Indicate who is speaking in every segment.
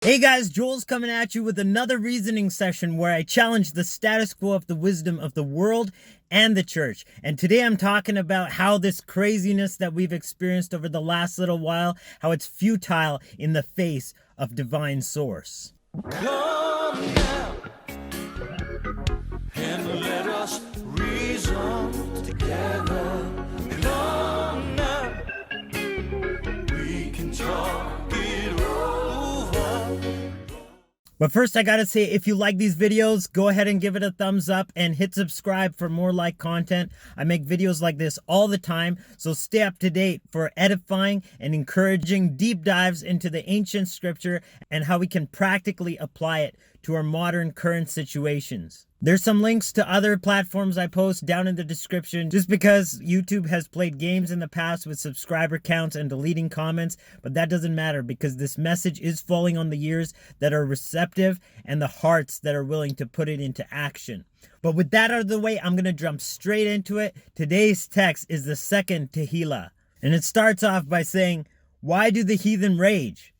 Speaker 1: Hey guys, Joel's coming at you with another reasoning session where I challenge the status quo of the wisdom of the world and the church. And today I'm talking about how this craziness that we've experienced over the last little while, how it's futile in the face of divine source.
Speaker 2: Come now and let us reason together. Come now, we can talk it over.
Speaker 1: But first I gotta say, if you like these videos, go ahead and give it a thumbs up and hit subscribe for more like content. I make videos like this all the time, so stay up to date for edifying and encouraging deep dives into the ancient scripture and how we can practically apply it to our modern current situations. There's some links to other platforms I post down in the description, just because YouTube has played games in the past with subscriber counts and deleting comments, but that doesn't matter because this message is falling on the ears that are receptive and the hearts that are willing to put it into action. But with that out of the way, I'm going to jump straight into it. Today's text is the second Tehillim, and it starts off by saying, "Why do the heathen rage?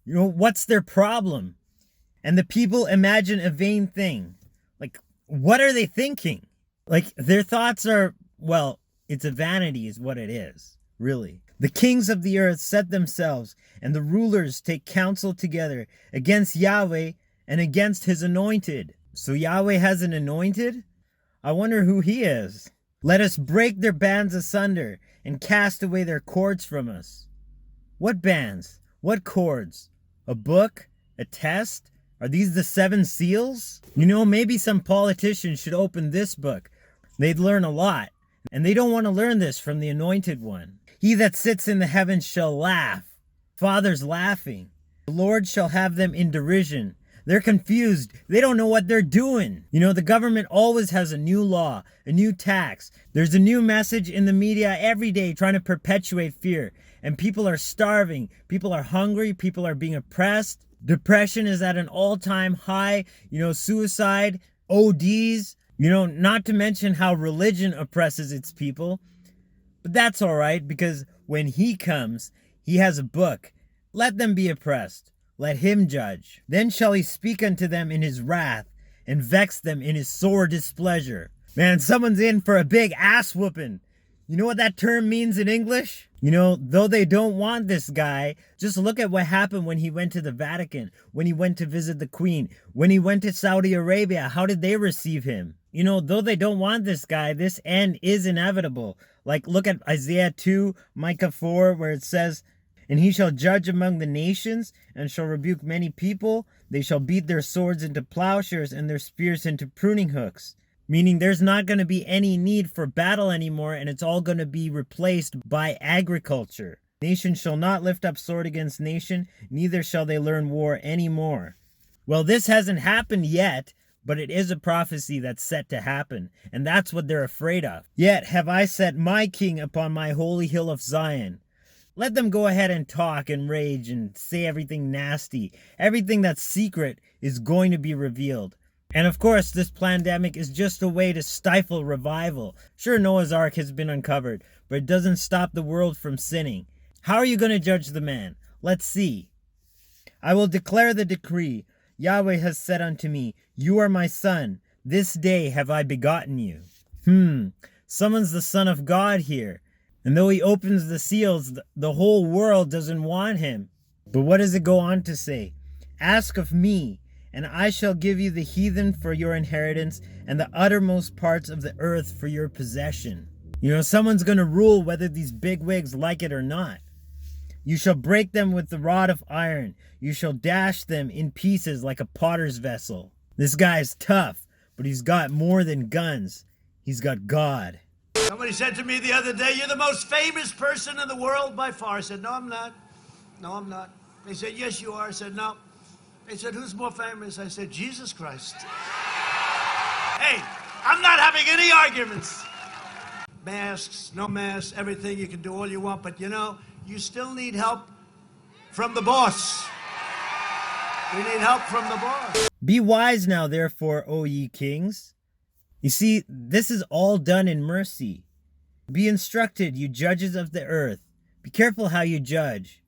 Speaker 1: What's their problem? And the people imagine a vain thing." Like, what are they thinking? Like, their thoughts are, well, it's a vanity is what it is, really. The kings of the earth set themselves, and the rulers take counsel together against Yahweh and against his anointed. So Yahweh has an anointed? I wonder who he is. "Let us break their bands asunder and cast away their cords from us." What bands? What cords? A book? A test? Are these the 7 seals? Maybe some politicians should open this book. They'd learn a lot. And they don't want to learn this from the anointed one. "He that sits in the heavens shall laugh." Father's laughing. "The Lord shall have them in derision." They're confused. They don't know what they're doing. The government always has a new law, a new tax. There's a new message in the media every day trying to perpetuate fear. And people are starving. People are hungry. People are being oppressed. Depression is at an all-time high. Suicide, ODs, not to mention how religion oppresses its people. But that's all right, because when he comes, he has a book. Let them be oppressed. Let him judge. Then shall he speak unto them in his wrath and vex them in his sore displeasure. Man, someone's in for a big ass whooping. You know what that term means in English? Though they don't want this guy, just look at what happened when he went to the Vatican, when he went to visit the Queen, when he went to Saudi Arabia. How did they receive him? Though they don't want this guy, this end is inevitable. Like, look at Isaiah 2, Micah 4, where it says, "And he shall judge among the nations, and shall rebuke many people. They shall beat their swords into plowshares, and their spears into pruning hooks." Meaning there's not going to be any need for battle anymore, and it's all going to be replaced by agriculture. "Nation shall not lift up sword against nation, neither shall they learn war anymore." Well, this hasn't happened yet, but it is a prophecy that's set to happen, and that's what they're afraid of. "Yet have I set my king upon my holy hill of Zion." Let them go ahead and talk and rage and say everything nasty. Everything that's secret is going to be revealed. And of course, this pandemic is just a way to stifle revival. Sure, Noah's Ark has been uncovered, but it doesn't stop the world from sinning. How are you going to judge the man? Let's see. "I will declare the decree. Yahweh has said unto me, You are my son. This day have I begotten you." Someone's the son of God here. And though he opens the seals, the whole world doesn't want him. But what does it go on to say? "Ask of me, and I shall give you the heathen for your inheritance, and the uttermost parts of the earth for your possession." Someone's going to rule whether these bigwigs like it or not. "You shall break them with the rod of iron. You shall dash them in pieces like a potter's vessel." This guy's tough, but he's got more than guns. He's got God.
Speaker 3: Somebody said to me the other day, "You're the most famous person in the world by far." I said, "No, I'm not. No, I'm not." They said, "Yes, you are." I said, "No." They said, "Who's more famous?" I said, "Jesus Christ." Hey, I'm not having any arguments. Masks, no masks, everything, you can do all you want, but you still need help from the boss. We need help from the boss.
Speaker 1: "Be wise now, therefore, O ye kings." You see, this is all done in mercy. "Be instructed, you judges of the earth. Be careful how you judge.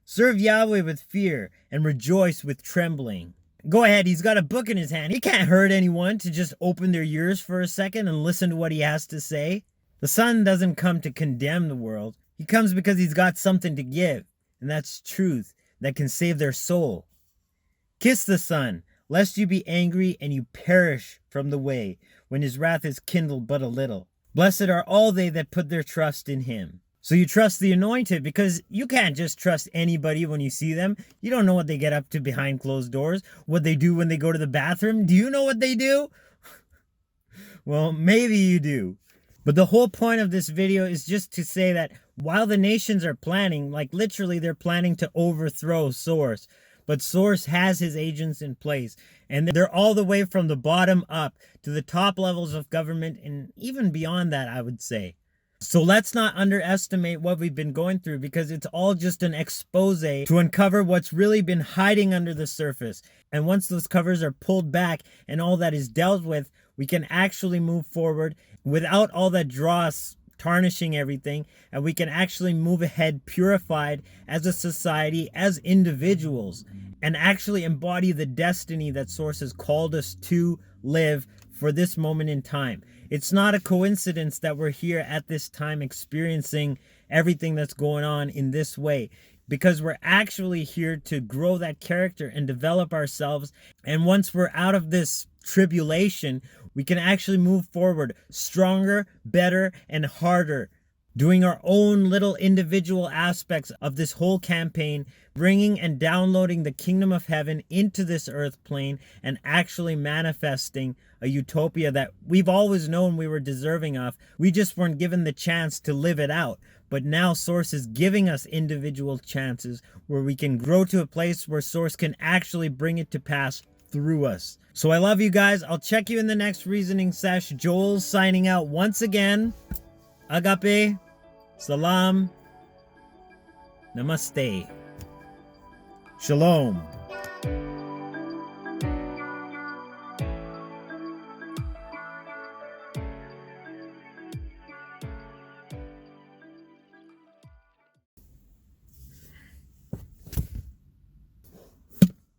Speaker 1: Serve Yahweh with fear and rejoice with trembling. Go ahead, he's got a book in his hand. He can't hurt anyone to just open their ears for a second and listen to what he has to say. The Son doesn't come to condemn the world. He comes because he's got something to give, and that's truth that can save their soul. Kiss the Son, lest you be angry and you perish from the way, when his wrath is kindled but a little. Blessed are all they that put their trust in him. So you trust the Anointed, because you can't just trust anybody when you see them. You don't know what they get up to behind closed doors, what they do when they go to the bathroom. Do you know what they do? Well, maybe you do. But the whole point of this video is just to say that while the nations are planning, like literally they're planning to overthrow Source, but Source has his agents in place, and they're all the way from the bottom up to the top levels of government, and even beyond that, I would say. So let's not underestimate what we've been going through, because it's all just an expose to uncover what's really been hiding under the surface. And once those covers are pulled back and all that is dealt with, we can actually move forward without all that dross tarnishing everything, and we can actually move ahead purified as a society, as individuals, and actually embody the destiny that Source has called us to live for this moment in time. It's not a coincidence that we're here at this time experiencing everything that's going on in this way, because we're actually here to grow that character and develop ourselves. And once we're out of this tribulation, we can actually move forward stronger, better, and harder, doing our own little individual aspects of this whole campaign, bringing and downloading the kingdom of heaven into this earth plane, and actually manifesting a utopia that we've always known we were deserving of. We just weren't given the chance to live it out. But now Source is giving us individual chances where we can grow to a place where Source can actually bring it to pass through us. So I love you guys. I'll check you in the next reasoning sesh. Joel signing out once again. Agape. Salaam. Namaste. Shalom.